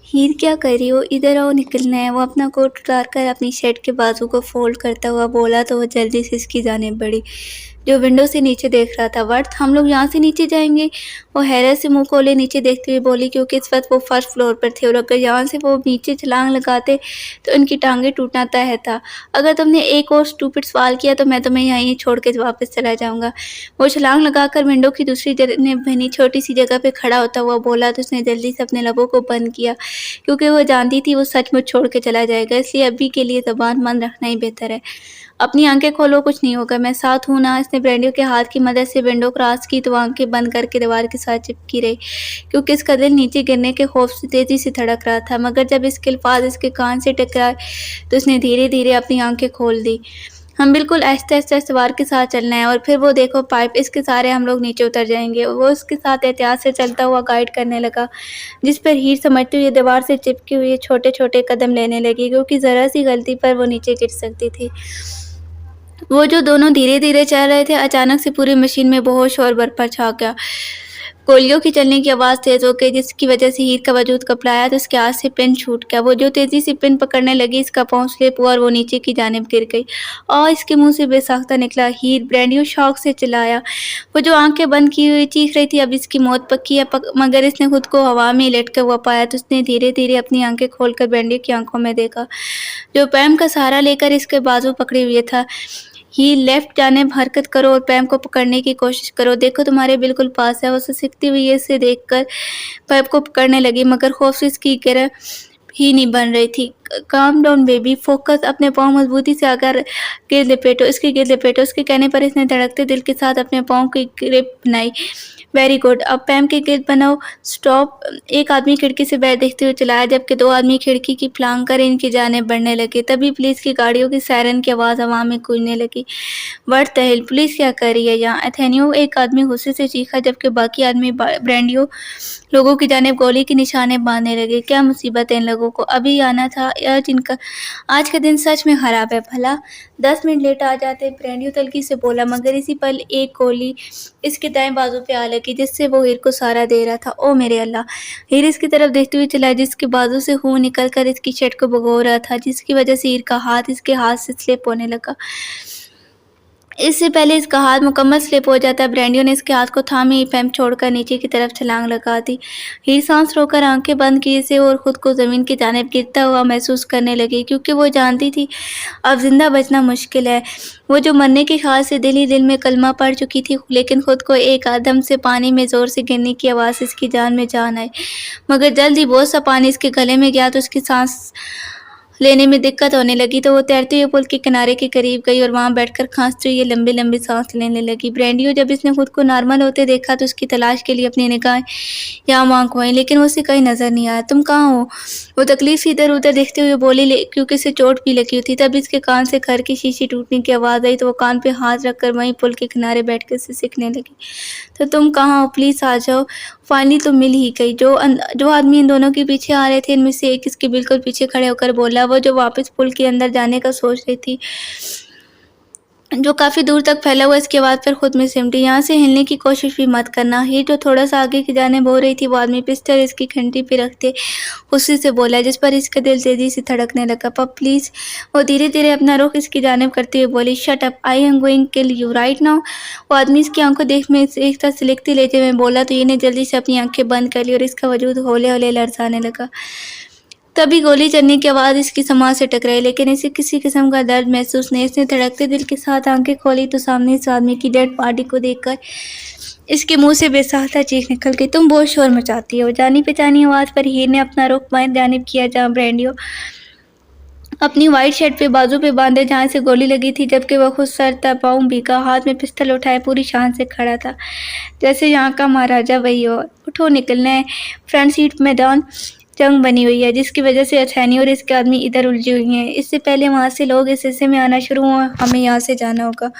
हीर क्या कर रही हो, इधर आओ, निकलना है। वो अपना कोट उतार कर अपनी शर्ट के बाजू को फोल्ड करता हुआ बोला तो वो जल्दी से इसकी जानिब बढ़ी, जो विंडो से नीचे देख रहा था। वर्थ, हम लोग यहाँ से नीचे जाएंगे? वो हैरत से मुंह खोले नीचे देखते हुए बोली, क्योंकि इस वक्त वो फर्स्ट फ्लोर पर थे और अगर यहाँ से वो नीचे छलांग लगाते तो इनकी टांगें टूटना तय था। अगर तुमने एक और स्टूपिड सवाल किया तो मैं तुम्हें यहीं छोड़ के वापस चला जाऊंगा। वो छलांग लगाकर विंडो की दूसरी तरफ बनी छोटी सी जगह पे खड़ा होता हुआ बोला तो उसने जल्दी से अपने लबों को बंद किया, क्योंकि वो जानती थी वो सचमुच छोड़ के चला जाएगा, इसलिए अभी के लिए ज़बान बंद रखना ही बेहतर है। अपनी आंखें खोलो, कुछ नहीं होगा, मैं साथ हूँ ना। इसने ब्रेंडियो के हाथ की मदद से विंडो क्रॉस की तो आंखें बंद करके दीवार के साथ चिपकी रही, क्योंकि इसका दिल नीचे गिरने के खौफ से तेजी से धड़क रहा था। मगर जब इसके अल्फाज इसके कान से टकराए तो उसने धीरे धीरे अपनी आंखें खोल दी। हम बिल्कुल आहिस्ता आहिस्ता सवार के साथ चलना है और फिर वो देखो पाइप, इसके सारे हम लोग नीचे उतर जाएंगे। वो उसके साथ एहतियात से चलता हुआ गाइड करने लगा, जिस पर हीर समझते हुए दीवार से चिपके हुए छोटे छोटे कदम लेने लगी, क्योंकि ज़रा सी गलती पर वो नीचे गिर सकती थी। वो जो दोनों धीरे धीरे चल रहे थे, अचानक से पूरी मशीन में बेहोश और बर्फा छा गया। गोलियों की चलने की आवाज़ तेज़ हो गई, जिसकी वजह से हीर का वजूद कपड़ाया तो उसके हाथ से पिन छूट गया। वो जो तेज़ी से पिन पकड़ने लगी, इसका पाँव स्लिप हुआ और वो नीचे की जानिब गिर गई और इसके मुंह से बेसाख्ता निकला हीर। ब्रेंडियो शौक से चिल्लाया। वो जो आंखें बंद की हुई चीख रही थी, अब इसकी मौत पक्की है। मगर इसने खुद को हवा में लटका हुआ पाया तो उसने धीरे धीरे अपनी आंखें खोलकर ब्रेंडियो की आंखों में देखा, जो पैम का सहारा लेकर इसके बाजू पकड़े हुए था। ही लेफ्ट जानिब हरकत करो और पैम को पकड़ने की कोशिश करो, देखो तुम्हारे बिल्कुल पास है। वो सिसकती हुई इसे देखकर पैम को पकड़ने लगी, मगर खौफ से इसकी गिरह ही नहीं बन रही थी। काम डाउन बेबी, फोकस, अपने पाँव मजबूती से आकर गिर लपेटो, इसके गिर लपेटो। उसके कहने पर इसने धड़कते दिल के साथ अपने पाँव की ग्रिप बनाई। वेरी गुड, अब पैम के गिर्द बनाओ। स्टॉप, एक आदमी खिड़की से बाहर देखते हुए चिल्लाया, जबकि दो आदमी खिड़की की फलांग कर इनकी जानिब बढ़ने लगे। तभी पुलिस की गाड़ियों की सायरन की आवाज़ हवा में गूंजने लगी। व्हाट द हेल, पुलिस क्या कर रही है यहाँ? एथेनियो, एक आदमी गुस्से से चीखा, जबकि बाकी आदमी ब्रेंडियो लोगों की जानिब गोली के निशाने बांधने लगे। क्या मुसीबत है इन लोगों को, अभी आना था या जिनका आज का दिन सच में खराब है। भला 10 मिनट लेट आ जाते, ब्रेंडियो तल्खी से बोला, मगर इसी पल एक गोली इसके दाएं बाजू पे आ लगी, जिससे वो हीर को सहारा दे रहा था। ओ मेरे अल्लाह! हीर इसकी तरफ देखते हुए चला, जिसके बाजू से खून निकल कर इसकी शर्ट को भिगो रहा था, जिसकी वजह से हीर का हाथ इसके हाथ से स्लिप होने लगा। इससे पहले इसका हाथ मुकम्मल स्लिप हो जाता, ब्रेंडियो ने इसके हाथ को थामे ही पैम छोड़कर नीचे की तरफ छलांग लगा दी। हीर सांस रोकर आंखें बंद किए से और खुद को ज़मीन की जानिब गिरता हुआ महसूस करने लगी, क्योंकि वो जानती थी अब जिंदा बचना मुश्किल है। वो जो मरने के ख्याल से दिल ही दिल में कलमा पढ़ चुकी थी, लेकिन खुद को एक आदम से पानी में ज़ोर से गिरने की आवाज़ से इसकी जान में जान आई। मगर जल्द ही बहुत सा पानी इसके गले में गया तो उसकी सांस लेने में दिक्कत होने लगी, तो वो तैरते हुए पुल के किनारे के करीब गई और वहाँ बैठकर खांसते हुए लंबी लंबी सांस लेने लगी। ब्रेंडियो जब इसने खुद को नॉर्मल होते देखा तो उसकी तलाश के लिए अपनी निगाहें यहाँ वहाँ घुमाई, लेकिन वो उसे कहीं नजर नहीं आया। तुम कहाँ हो? वो तकलीफ से इधर उधर देखते हुए बोली, क्योंकि इसे चोट भी लगी थी। तब इसके कान से घर की शीशी टूटने की आवाज़ आई तो वो कान पे हाथ रखकर वहीं पुल के किनारे बैठ कर उसे सीखने लगी। तो तुम कहाँ हो, प्लीज़ आ जाओ। फाइनली तो मिल ही गई। जो आदमी इन दोनों के पीछे आ रहे थे, इनमें से एक इसके बिल्कुल पीछे खड़े होकर बोला, वो जो वापस पुल के अंदर जाने का सोच रही थी, जो काफ़ी दूर तक फैला हुआ। इसके बाद फिर खुद में सिमटी, यहाँ से हिलने की कोशिश भी मत करना। हीर जो थोड़ा सा आगे की जानिब हो रही थी, वो आदमी पिस्टल इसकी घंटी पे रखते गुस्से से बोला, जिस पर इसका दिल तेजी से धड़कने लगा। पप प्लीज़। वो धीरे धीरे अपना रुख इसकी जानिब करते हुए बोली, shut up, I am going kill you right now. वो आदमी इसकी आंखों देख में एक तरह से लिखते लेते हुए बोला तो ये जल्दी से अपनी आंखें बंद कर ली और इसका वजूद हौले हौले लरसाने लगा। तभी गोली चलने की आवाज़ इसकी समाज से टकराई, लेकिन इसे किसी किस्म का दर्द महसूस नहीं। इसने धड़कते दिल के साथ आंखें खोली तो सामने इस आदमी की डेड बॉडी को देखकर इसके मुंह से बेसाख्ता चीख निकल गई। तुम बहुत शोर मचाती हो। जानी पहचानी आवाज़ पर हीर ने अपना रुख बाएं जानिब किया, जहाँ ब्रेंडियो अपनी वाइट शर्ट पे बाजू पे बांधे जहाँ से गोली लगी थी, जबकि वह खुद सर था, पाँव भीगा, हाथ में पिस्टल उठाए पूरी शान से खड़ा था, जैसे यहाँ का महाराजा वही हो। उठो, निकलना है। फ्रंट सीट मैदान जंग बनी हुई है, जिसकी वजह से एथेनियो और इसके आदमी इधर उलझे हुए हैं। इससे पहले वहाँ से लोग इस हिस्से में आना शुरू हुआ, हमें यहाँ से जाना होगा।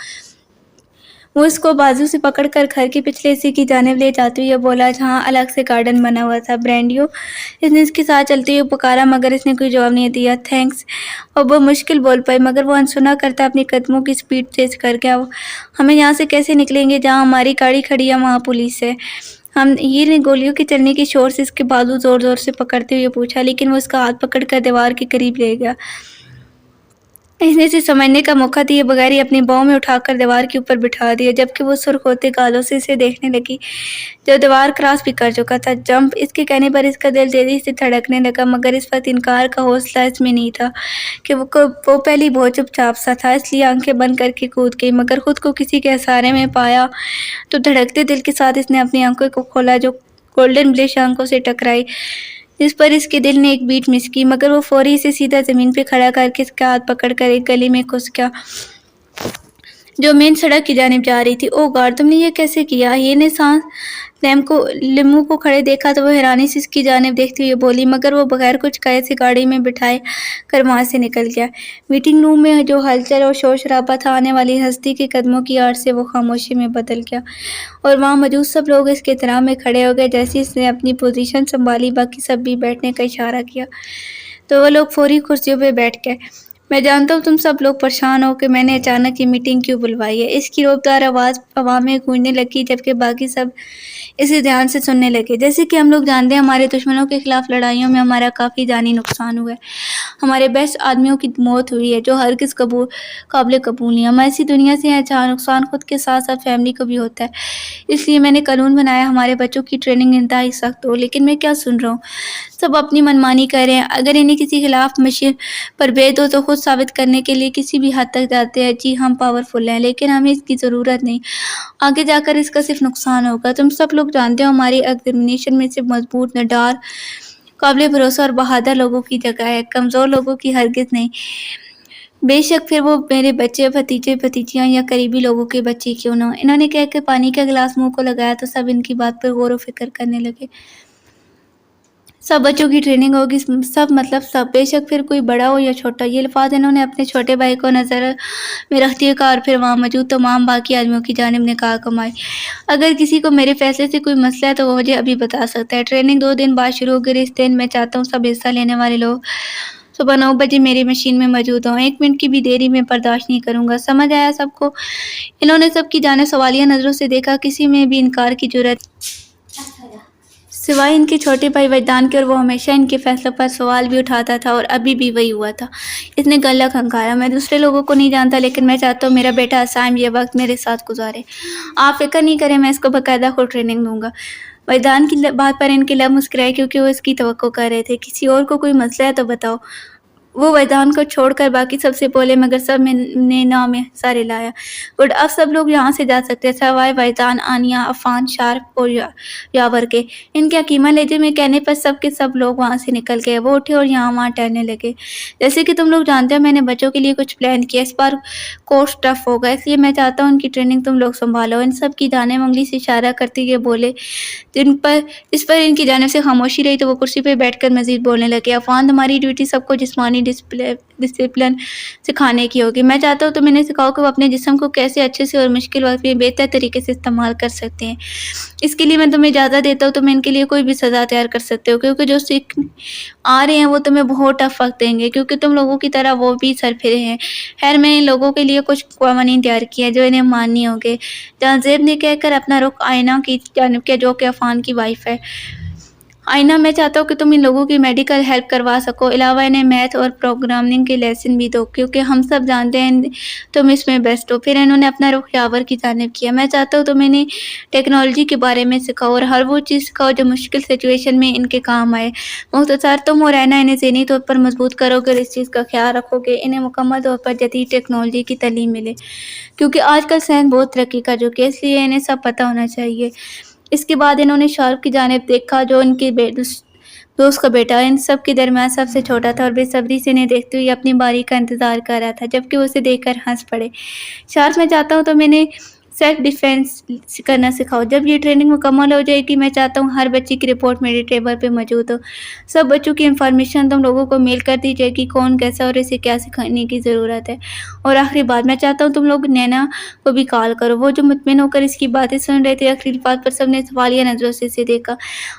वो इसको बाजू से पकड़कर घर के पिछले हिस्से की जानिब ले जाते हुए बोला, जहाँ अलग से गार्डन बना हुआ था। ब्रेंडियो, इसने इसके साथ चलते हुए पुकारा, मगर इसने कोई जवाब नहीं दिया। थैंक्स। और वो मुश्किल बोल पाई, मगर वो अनसुना करता अपने कदमों की स्पीड तेज कर गया। हमें यहाँ से कैसे निकलेंगे? जहाँ हमारी गाड़ी खड़ी है वहाँ पुलिस है। हीर نے گولیوں کے چلنے کے شور سے اس کے بازو زور زور سے پکڑتے ہوئے پوچھا، لیکن وہ اس کا ہاتھ پکڑ کر دیوار کے قریب لے گیا۔ اس نے اسے سمجھنے کا موقع دیے بغیر ہی اپنی باؤں میں اٹھا کر دیوار کے اوپر بٹھا دیا، جبکہ وہ سرخ ہوتے گالوں سے اسے دیکھنے لگی جو دیوار کراس بھی کر چکا تھا۔ جمپ! اس کے کہنے پر اس کا دل تیزی سے دھڑکنے لگا، مگر اس وقت انکار کا حوصلہ اس میں نہیں تھا کہ وہ پہلی بہت چپ چاپ سا تھا، اس لیے آنکھیں بند کر کے کود گئی، مگر خود کو کسی کے سہارے میں پایا تو دھڑکتے دل کے ساتھ اس نے اپنی آنکھوں کو کھولا جو گولڈن بلش آنکھوں سے ٹکرائی، جس پر اس کے دل نے ایک بیٹ مس کی، مگر وہ فوری اسے سیدھا زمین پہ کھڑا کر کے اس کا ہاتھ پکڑ کر ایک گلی میں گھس گیا جو مین سڑک کی جانب جا رہی تھی۔ اوہ گاڈ، تم نے یہ کیسے کیا؟ ہیر نے سانس لیمو کو کھڑے دیکھا تو وہ حیرانی سے اس کی جانب دیکھتے ہوئے بولی، مگر وہ بغیر کچھ کہے سے گاڑی میں بٹھائے کر وہاں سے نکل گیا۔ میٹنگ روم میں جو ہلچل اور شور شرابہ تھا، آنے والی ہستی کے قدموں کی آڑ سے وہ خاموشی میں بدل گیا، اور وہاں موجود سب لوگ اس کے احترام میں کھڑے ہو گئے۔ جیسے اس نے اپنی پوزیشن سنبھالی، باقی سب بھی بیٹھنے کا اشارہ کیا تو وہ لوگ فوری کرسیوں پہ بیٹھ گئے۔ میں جانتا ہوں تم سب لوگ پریشان ہو کہ میں نے اچانک یہ میٹنگ کیوں بلوائی ہے، اس کی رعبدار آواز ہوا میں گونجنے لگی، جبکہ باقی سب اسے دھیان سے سننے لگے۔ جیسے کہ ہم لوگ جانتے ہیں، ہمارے دشمنوں کے خلاف لڑائیوں میں ہمارا کافی جانی نقصان ہوا ہے، ہمارے بیسٹ آدمیوں کی موت ہوئی ہے جو ہرگز قابل قبول نہیں۔ ہم ایسی دنیا سے ہیں جہاں نقصان خود کے ساتھ ساتھ فیملی کو بھی ہوتا ہے، اس لیے میں نے قانون بنایا ہمارے بچوں کی ٹریننگ انتہائی سخت ہو۔ لیکن میں کیا سن رہا ہوں، سب اپنی منمانی کر رہے ہیں۔ اگر انہیں کسی خلاف مشین پر بھید ہو تو خود ثابت کرنے کے لیے کسی بھی حد تک جاتے ہیں۔ جی ہم پاورفل ہیں، لیکن ہمیں اس کی ضرورت نہیں، آگے جا کر اس کا صرف نقصان ہوگا۔ تم سب لوگ جانتے ہو ہماری آرگنائزیشن میں صرف مضبوط، نڈار، قابل بھروسہ اور بہادر لوگوں کی جگہ ہے، کمزور لوگوں کی ہرگز نہیں، بے شک پھر وہ میرے بچے، بھتیجے بھتیجیاں یا قریبی لوگوں کے بچے کیوں نہ ہوں۔ انہوں نے کہہ کے پانی کا گلاس منہ کو لگایا تو سب ان کی بات پر غور و فکر کرنے لگے۔ سب بچوں کی ٹریننگ ہوگی، سب مطلب سب، بے شک پھر کوئی بڑا ہو یا چھوٹا۔ یہ الفاظ انہوں نے اپنے چھوٹے بھائی کو نظر میں رکھتے ہوئے کہا اور پھر وہاں موجود تمام باقی آدمیوں کی جانب نگاہ گھمائی۔ اگر کسی کو میرے فیصلے سے کوئی مسئلہ ہے تو وہ مجھے ابھی بتا سکتا ہے۔ ٹریننگ 2 دن بعد شروع ہوگی، اس دن میں چاہتا ہوں سب حصہ لینے والے لوگ صبح 9 بجے میری مشین میں موجود ہوں، 1 منٹ کی بھی دیری میں برداشت نہیں کروں گا۔ سمجھ آیا سب کو؟ انہوں نے سب کی جانب سوالیہ نظروں سے دیکھا، کسی میں بھی انکار کی جرأت سوائے ان کے چھوٹے بھائی وجدان کے، اور وہ ہمیشہ ان کے فیصلوں پر سوال بھی اٹھاتا تھا، اور ابھی بھی وہی ہوا تھا۔ اس نے گلہ کھنکایا، میں دوسرے لوگوں کو نہیں جانتا، لیکن میں چاہتا ہوں میرا بیٹا اسائم یہ وقت میرے ساتھ گزارے۔ آپ فکر نہیں کریں، میں اس کو باقاعدہ خود ٹریننگ دوں گا۔ وجدان کی بات پر ان کے لب مسکرائے کیونکہ وہ اس کی توقع کر رہے تھے۔ کسی اور کو کوئی مسئلہ ہے تو بتاؤ۔ وہ وجدان کو چھوڑ کر باقی سب سے بولے، مگر سب نے نام میں سارے لایا۔ گڈ، اب سب لوگ یہاں سے جا سکتے ہیں سوائے وجدان، آنیہ، عفان، شارپ اور یاور کے۔ ان کے حکیمہ لہجے میں کہنے پر سب کے سب لوگ وہاں سے نکل گئے۔ وہ اٹھے اور یہاں وہاں ٹہلنے لگے۔ جیسے کہ تم لوگ جانتے ہو، میں نے بچوں کے لیے کچھ پلان کیا، اس بار کورس ٹف ہوگا، اس لیے میں چاہتا ہوں ان کی ٹریننگ تم لوگ سنبھالو۔ ان سب کی جانب انگلی سے اشارہ کرتے ہوئے بولے، اس پر ان کی جانب سے خاموشی رہی تو وہ کرسی پہ بیٹھ کر مزید بولنے لگے۔ عفان، تمہاری ڈیوٹی سب کو جسمانی ڈسپلن سکھانے کی ہوگی۔ میں چاہتا ہوں تم انہیں سکھاؤ کہ وہ اپنے جسم کو کیسے اچھے سے اور مشکل وقت میں بہتر طریقے سے استعمال کر سکتے ہیں۔ اس کے لیے میں تمہیں اجازت دیتا ہوں، تم ان کے لیے کوئی بھی سزا تیار کر سکتے ہو، کیونکہ جو سیکھ آ رہے ہیں وہ تمہیں بہت ٹف وقت دیں گے، کیونکہ تم لوگوں کی طرح وہ بھی سرفرے ہیں۔ خیر، میں ان لوگوں کے لیے کچھ قوانین تیار کیے ہیں جو انہیں ماننے ہوں گے۔ جہاں زیب نے کہہ کر اپنا رخ آئینہ کی جانب کیا، جو کہ عفان کی وائف ہے۔ آئینہ، میں چاہتا ہوں کہ تم ان لوگوں کی میڈیکل ہیلپ کروا سکو، علاوہ انہیں میتھ اور پروگرامنگ کے لیسن بھی دو، کیونکہ ہم سب جانتے ہیں تم اس میں بیسٹ ہو۔ پھر انہوں نے اپنا رخ یاور کی جانب کیا۔ میں چاہتا ہوں تم انہیں ٹیکنالوجی کے بارے میں سکھاؤ اور ہر وہ چیز سکھاؤ جو مشکل سچویشن میں ان کے کام آئے۔ مختصر، تم اور اینا انہیں ذہنی طور پر مضبوط کرو گے اور اس چیز کا خیال رکھو کہ انہیں مکمل طور پر جدید ٹیکنالوجی کی تعلیم ملے، کیونکہ آج کل سائنس بہت ترقی کر چکی ہے، اس لیے انہیں سب پتہ ہونا چاہیے۔ اس کے بعد انہوں نے شارپ کی جانب دیکھا جو ان کے دوست کا بیٹا ان سب کے درمیان سب سے چھوٹا تھا اور بے صبری سے انہیں دیکھتے ہوئے اپنی باری کا انتظار کر رہا تھا، جبکہ وہ اسے دیکھ کر ہنس پڑے۔ شارپ، میں چاہتا ہوں تم انہیں سیلف ڈیفینس کرنا سکھاؤ۔ جب یہ ٹریننگ مکمل ہو جائے گی، میں چاہتا ہوں ہر بچے کی رپورٹ میرے ٹیبل پہ موجود ہو۔ سب بچوں کی انفارمیشن تم لوگوں کو میل کر دی جائے گی، کون کیسا اور اسے کیا سکھانے کی ضرورت ہے۔ اور آخری بات، میں چاہتا ہوں تم لوگ نینا کو بھی کال کرو۔ وہ جو مطمئن ہو کر اس کی باتیں سن رہے تھے، آخری الفاظ پر سب نے سوالیہ نظروں سے اسے دیکھا۔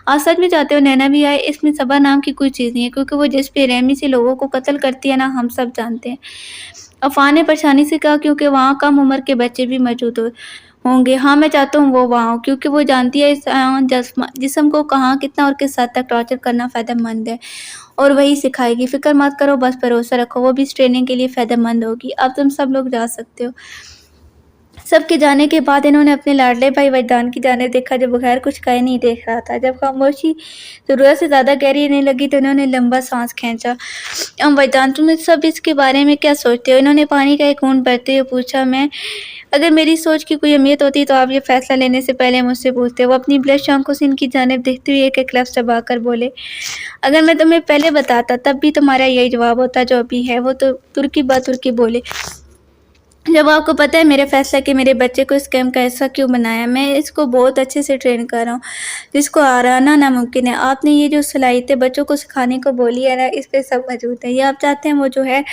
آپ سچ میں چاہتے ہو نینا بھی آئے؟ اس میں صبر نام کی کوئی چیز نہیں ہے، کیونکہ وہ جس بے رحمی سے لوگوں کو قتل کرتی ہے نا، ہم سب جانتے ہیں۔ عفان نے پریشانی سے کہا، کیونکہ وہاں کم عمر کے بچے بھی موجود होंगे। हाँ, मैं चाहता हूँ वो वहाँ हो क्योंकि वो जानती है इस जिस्म को कहाँ, कितना और किस हद तक टॉर्चर करना फ़ायदेमंद है और वही सिखाएगी। फ़िक्र मत करो, बस भरोसा रखो, वो भी इस ट्रेनिंग के लिए फ़ायदेमंद होगी। अब तुम सब लोग जा सकते हो। सबके जाने के बाद इन्होंने अपने लाडले भाई वजदान की जानिब देखा जो बगैर कुछ कहे नहीं देख रहा था। जब खामोशी ज़रूरत से ज़्यादा गहरी होने लगी तो इन्होंने लंबा सांस खींचा। वजदान, तुम सब इसके बारे में क्या सोचते हो? इन्होंने पानी का एक घूंट भरते हुए पूछा। मैं अगर मेरी सोच की कोई अहमियत होती तो आप ये फैसला लेने से पहले मुझसे पूछते। वो अपनी ब्लश आंखों से इनकी जानिब देखते हुए एक-एक लफ्ज़ चबाकर बोले। अगर मैं तुम्हें पहले बताता तब भी तुम्हारा यही जवाब होता जो अभी है। वो तो तुर्की ब तुर्की बोले। जब आपको पता है मेरे फैसला कि मेरे बच्चे को इस कैम्प का हिस्सा क्यों बनाया, मैं इसको बहुत अच्छे से ट्रेन कर रहा हूँ, जिसको आराना नामुमकिन है। आपने ये जो सलाहियतें बच्चों को सिखाने को बोली है ना, इस पे सब मौजूद है। ये आप चाहते हैं वो जो है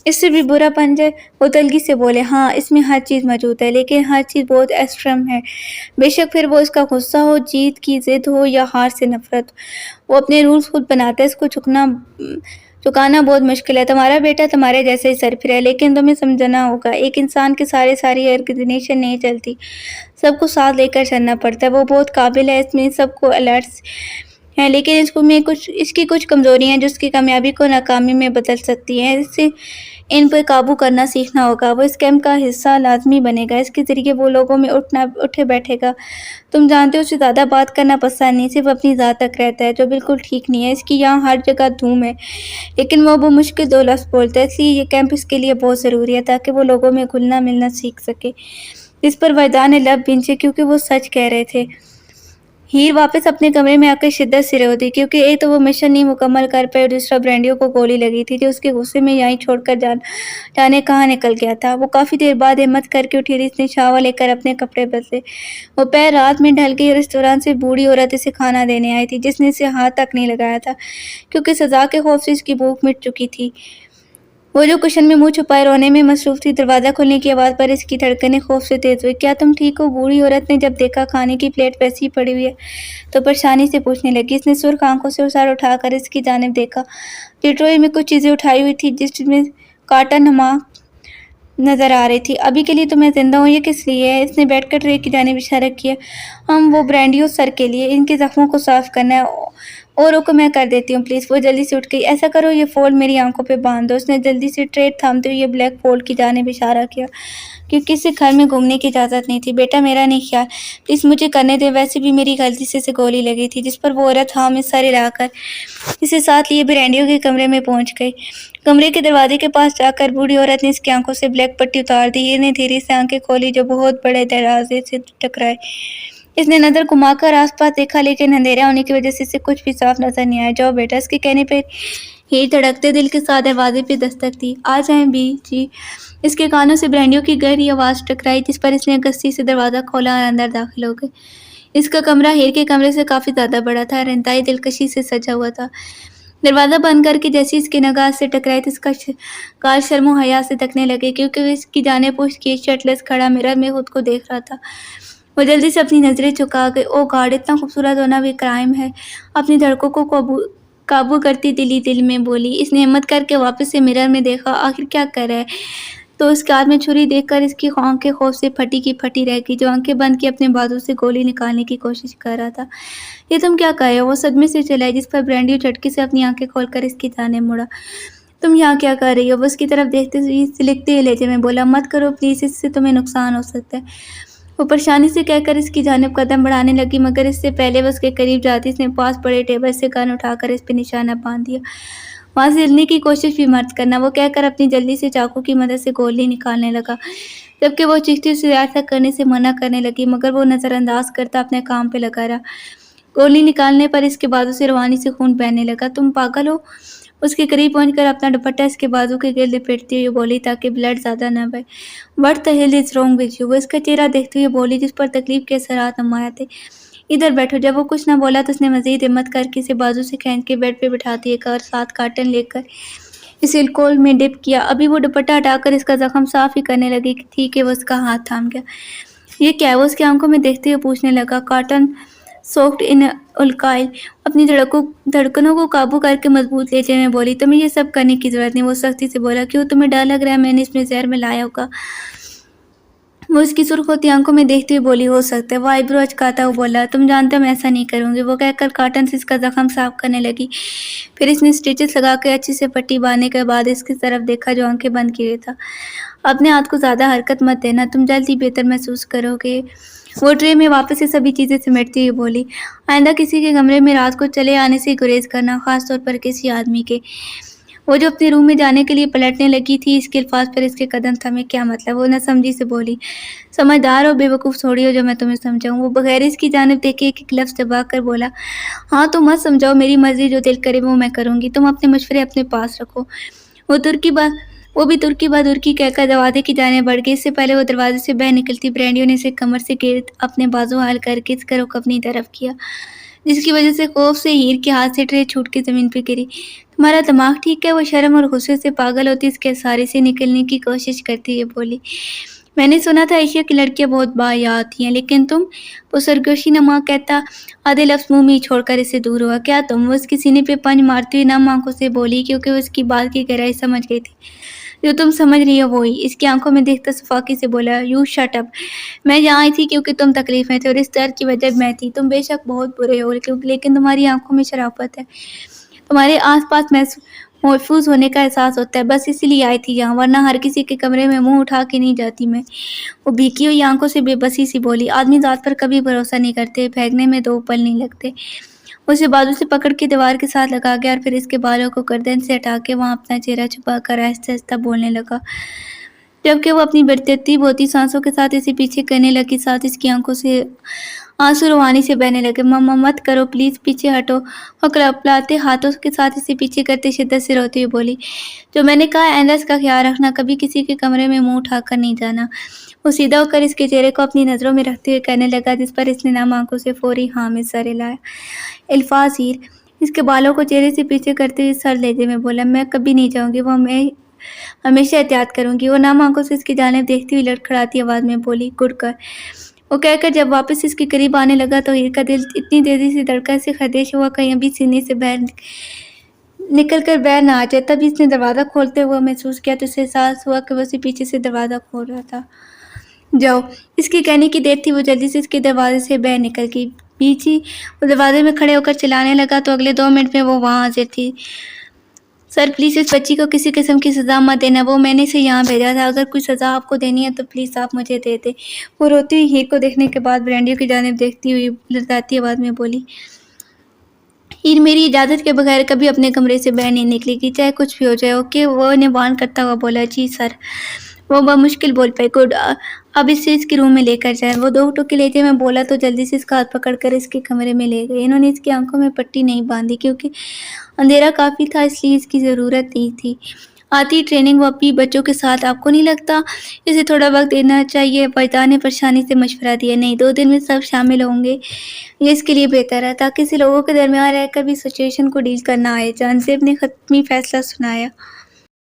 इससे भी बुरा बन जाए? वो तल्गी से बोले, हाँ, इसमें हर चीज़ मौजूद है, लेकिन हर चीज़ बहुत एक्सट्रीम है। बेशक फिर वो इसका गुस्सा हो, जीत की ज़िद हो या हार से नफ़रत। वो अपने रूल्स खुद बनाता है, इसको चुकाना बहुत मुश्किल है। तुम्हारा बेटा तुम्हारे जैसे ही सरफिर है, लेकिन तुम्हें समझना होगा, एक इंसान के सारी ऑर्गेनाइजेशन नहीं चलती। सबको साथ लेकर चलना पड़ता है। वो बहुत काबिल है, इसमें सबको अलर्ट्स हैं, लेकिन इसकी कुछ कमज़ोरियाँ हैं जो उसकी कामयाबी को नाकामी में बदल सकती हैं। इससे इन पर काबू करना सीखना होगा। वो इस कैम्प का हिस्सा लाज़मी बनेगा। इसके ज़रिए वो लोगों में उठे बैठेगा। तुम जानते हो उसे ज़्यादा बात करना पसंद नहीं, सिर्फ़ अपनी ज़ात तक रहता है, जो बिल्कुल ठीक नहीं है। इसकी यहाँ हर जगह धूम है, लेकिन वो मुश्किल 2 लफ्ज़ बोलता है, इसलिए ये कैम्प इसके लिए बहुत ज़रूरी है ताकि वो लोगों में घुलना-मिलना सीख सके। इस पर वजदान ने लब भींचे क्योंकि वो सच कह रहे थे। हीर वापस अपने कमरे में आकर शिद्दत से रो दी क्योंकि एक तो वो मिशन नहीं मुकम्मल कर पाई और दूसरा ब्रांडियो को गोली लगी थी जो उसके गुस्से में यहीं छोड़कर जाने कहाँ निकल गया था। वो काफ़ी देर बाद हिम्मत करके उठी। इसने शावर लेकर अपने कपड़े बदले। वो पैर रात में ढल गई और इस दौरान से बूढ़ी औरत इसे खाना देने आई थी जिसने इसे हाथ तक नहीं लगाया था क्योंकि सज़ा के खौफ से इसकी भूख मिट चुकी थी। वो जो कुशन में मुंह छुपाए रोने में मसरूफ़ थी। दरवाज़ा खुलने की आवाज़ पर इसकी धड़कनें खौफ से तेज़ हुई। क्या तुम ठीक हो? बूढ़ी औरत ने जब देखा खाने की प्लेट वैसी ही पड़ी हुई है तो परेशानी से पूछने लगी। इसने सुर्ख आंखों से सर उठाकर इसकी जानिब देखा। टिटोई में कुछ चीज़ें उठाई हुई थी जिसमें काटा नमक नज़र आ रही थी। अभी के लिए तो मैं ज़िंदा हूँ, ये किस लिए है? इसने बैठकर ट्रे की जानिब इशारा किया। वो ब्रांडियो सर के लिए, इनके ज़ख्मों को साफ़ करना है। और को मैं कर देती हूँ प्लीज़। वो जल्दी से उठ गई। ऐसा करो ये फ़ोल्ड मेरी आंखों पे बांध दो। उसने जल्दी से ट्रे थामते हुए ये ब्लैक फ़ोल्ड की जानिब इशारा किया क्योंकि इसे घर में घूमने की इजाज़त नहीं थी। बेटा मेरा नहीं ख्याल, प्लीज़ मुझे करने दे। वैसे भी मेरी गलती से इसे गोली लगी थी। जिस पर वो औरत हाँ में सर हिलाकर इसे साथ लिए ब्रांडियो के कमरे में पहुँच गई। कमरे के दरवाजे के पास जाकर बूढ़ी औरत ने इसकी आंखों से ब्लैक पट्टी उतार दी। इसने धीरे से आंखें खोली जो बहुत बड़े दरवाजे से टकराए। इसने नज़र घुमाकर आसपास देखा लेकिन अंधेरा होने की वजह से इसे कुछ भी साफ नजर नहीं आया। जाओ बेटा, इसके कहने पर ही धड़कते दिल के साथ दरवाजे पे दस्तक दी। आ जाएं बी जी। इसके कानों से ब्रांडियो की गहरी आवाज़ टकराई जिस पर इसने गस्ती से दरवाज़ा खोला और अंदर दाखिल हो गई। इसका कमरा हीर के कमरे से काफ़ी ज़्यादा बड़ा था और इंतहाई दिलकशी से सजा हुआ था। दरवाज़ा बंद करके जैसे इसकी निगाह से टकराई तो इसका शिकार शर्मो हया से तकने लगे क्योंकि वो इसकी जानिब पुश्त किए शर्टलेस खड़ा मिरर में खुद को देख रहा था। वो जल्दी से अपनी नज़रें झुका गई। ओ गॉड, इतना खूबसूरत होना भी क्राइम है। अपनी धड़कों को काबू करती दिल में बोली। इसने हिम्मत करके वापस से मिरर में देखा। आखिर क्या कर रहा है? तो उसके हाथ में छुरी देखकर इसकी आंखें खौफ से फटी की फटी रह गई। जो आंखें बंद की अपने बाजू से गोली निकालने की कोशिश कर रहा था। ये तुम क्या कर रहे हो? वो सदमे से चिल्लाई जिस पर ब्रांडियो झटके से अपनी आंखें खोलकर इसकी जानिब मुड़ा। तुम यहाँ क्या कर रही हो? वो उसकी तरफ देखते हुए सिलकते हुए लहजे में बोला। मत करो प्लीज़, इससे तुम्हें नुकसान हो सकता है। वो परेशानी से कहकर इसकी जानिब कदम बढ़ाने लगी मगर इससे पहले वो उसके करीब जाती इसने पास पड़े टेबल से गन उठाकर इस पर निशाना बांध दिया। वहाँ से हिलने की कोशिश भी मत करना, वो कहकर अपनी जल्दी से चाकू की मदद से गोली निकालने लगा जबकि वो चीखती उसे ऐसा करने से मना करने लगी मगर वो नज़रअंदाज करता अपने काम पे लगा रहा। गोली निकालने पर इसके बाजू से रवानी से खून बहने लगा। तुम पागल हो? उसके करीब पहुंचकर अपना दुपट्टा इसके बाजू के गिर्द लपेटती हुई बोली ताकि ब्लड ज़्यादा न बहे। What the hell is wrong with you? वो इसका चेहरा देखते हुए बोली जिस पर तकलीफ के असरात नुमाया थे। इधर बैठो। जब वो कुछ न बोला तो उसने मज़ीद हिम्मत करके इसे बाजू से खींच के बेड पे बिठा दिया और साथ कार्टन लेकर इसे अल्कोहल में डिप किया। अभी वो दुपट्टा हटाकर इसका जख्म साफ ही करने लगी थी कि वो उसका हाथ थाम गया। ये क्या है? वो उसकी आंखों में देखते हुए पूछने लगा। Cotton soaked in alcohol. अपनी धड़कनों को काबू करके मजबूत लहजे में बोली। तुम्हें ये सब करने की ज़रूरत नहीं। वो सख्ती से बोला। क्यों? तुम्हें डर लग रहा है मैंने इसमें जहर मिलाया होगा? वो उसकी सुर्ख होती आंखों में देखते हुए बोली, हो सकता है। वो आईब्रो अचकाता हुआ बोला, तुम जानते हो मैं ऐसा नहीं करूंगी। वो कहकर कॉटन से इसका जख्म साफ करने लगी। फिर इसने स्टिचेस लगा के अच्छी से पट्टी बांधने के बाद इसकी तरफ देखा जो आंखें बंद किए था। अपने हाथ को ज्यादा हरकत मत देना, तुम जल्द ही बेहतर महसूस करोगे। वो ट्रे में वापस से सभी चीजें समेटती हुई बोली, आइंदा किसी के कमरे में रात को चले आने से गुरेज करना, खास तौर पर किसी आदमी के। वो जो अपने रूम में जाने के लिए पलटने लगी थी, इसके अल्फाज पर इसके कदम थमे। क्या मतलब? वो नसमझी से बोली, समझदार और बेवकूफ़ थोड़ी हो जो मैं तुम्हें समझाऊं। वो बगैर इसकी जानिब देखे एक एक लफ्ज़ दबा कर बोला, हाँ तो मत समझाओ, मेरी मर्जी जो दिल करे वो मैं करूंगी, तुम अपने मशवरे अपने पास रखो। वो तुर्की बात वो भी तुर्की बदुर्की कहकर दरवाजे की जाने बढ़ गई। इससे पहले वो दरवाजे से बाहर निकलती, ब्रांडियो ने इसे कमर से गिर्द अपने बाजू हाल करके इसका रुख अपनी तरफ किया, जिसकी वजह से खौफ से हीर के हाथ से ट्रे छूट के ज़मीन पर गिरी। तुम्हारा दिमाग ठीक है? वो शर्म और गुस्से से पागल होती इसके सारे से निकलने की कोशिश करती है बोली, मैंने सुना था एशिया की लड़कियां बहुत बाहया होती हैं, लेकिन तुम? वो सरगोशी नमा कहता आधे लफ्ज़ मुंह में ही छोड़कर इससे दूर हुआ। क्या तुम? वो उसके सीने पे पंज मारती हुई नम आंखों से बोली, क्योंकि वो उसकी बात की गहराई समझ गई थी। जो तुम समझ रही हो वही। इसकी आंखों में देखता सफाकी से बोला, यू शट अप। मैं यहाँ आई थी क्योंकि तुम तकलीफ में थे और इस दर्द की वजह मैं थी। तुम बेशक बहुत बुरे हो, लेकिन तुम्हारी आंखों में शराफत है, तुम्हारे आसपास महफूज होने का एहसास होता है, बस इसीलिए आई थी यहाँ, वरना हर किसी के कमरे में मुंह उठा के नहीं जाती मैं। वो भीगी हुई आंखों से बेबसी सी बोली, आदमी ज़ात पर कभी भरोसा नहीं करते, फेंकने में दो पल नहीं लगते। उसे बाजू से पकड़ के दीवार के साथ लगा गया और फिर इसके बालों को गर्दन से हटा के वहाँ अपना चेहरा छुपा कर आहिस्ता आहिस्ता बोलने लगा, जबकि वो अपनी तरतीब होती सांसों के साथ इसे पीछे करने लगी। साथ इसकी आंखों से आंसू रवानी से बहने लगे। मम्मा मत करो प्लीज़, पीछे हटो। वो कलपलाते हाथों के साथ इसे पीछे करते शिद्दत से रोते हुए बोली, जो मैंने कहा आइंदा इसका ख्याल रखना, कभी किसी के कमरे में मुंह उठाकर नहीं जाना। वो सीधा होकर इसके चेहरे को अपनी नज़रों में रखते हुए कहने लगा, जिस पर इसने नम आंखों से फौरी हाँ में सर हिलाया। अल्फाज हीर इसके बालों को चेहरे से पीछे करते हुए सर लेते में बोला, मैं कभी नहीं जाऊँगी, वो मैं हमेशा एहतियात करूँगी। वो नम आंखों से इसकी जानिब देखती हुई लड़खड़ाती आवाज़ में बोली, गुड कर। वो कहकर जब वापस इसके करीब आने लगा तो हीर का दिल इतनी तेज़ी से धड़का से खदेश हुआ कहीं अभी सीने से निकल कर बाहर ना आ जाए। तब इसने दरवाज़ा खोलते हुए महसूस किया तो उसे एहसास हुआ कि वो उसे पीछे से दरवाज़ा खोल रहा था। जाओ, इसके कहने की देर थी। वो जल्दी से इसके दरवाजे से बाहर निकल गई। बीच ही वो दरवाजे में खड़े होकर चिल्लाने लगा तो अगले 2 मिनट में वो वहाँ हाजिर थी। सर प्लीज़ इस बच्ची को किसी किस्म की सज़ा मत देना, वो मैंने इसे यहाँ भेजा था, अगर कोई सज़ा आपको देनी है तो प्लीज़ आप मुझे दे दें। वो रोती हुई हीर को देखने के बाद ब्रांडियो की जानिब देखती हुई लड़खड़ाती आवाज़ में बोली, हीर मेरी इजाज़त के बगैर कभी अपने कमरे से बाहर नहीं निकलेगी, चाहे कुछ भी हो जाए, ओके? वो निवान करता हुआ बोला, जी सर। वो बमुश्किल बोल पाई, गुड, अब इसे इसके रूम में लेकर जाए। वो 2 टुके लेते में बोला तो जल्दी से इसका हाथ पकड़कर इसके कमरे में ले गए। इन्होंने इसकी आंखों में पट्टी नहीं बांधी क्योंकि अंधेरा काफ़ी था, इसलिए इसकी ज़रूरत नहीं थी। आती ट्रेनिंग वो अपनी बच्चों के साथ, आपको नहीं लगता इसे थोड़ा वक्त देना चाहिए? वजदा ने परेशानी से मशवरा दिया, नहीं 2 दिन में सब शामिल होंगे, ये इसके लिए बेहतर है, ताकि इसे लोगों के दरमियान रहकर भी सिचुएशन को डील करना आए। जानज़ेब ने ख़त्मी फैसला सुनाया।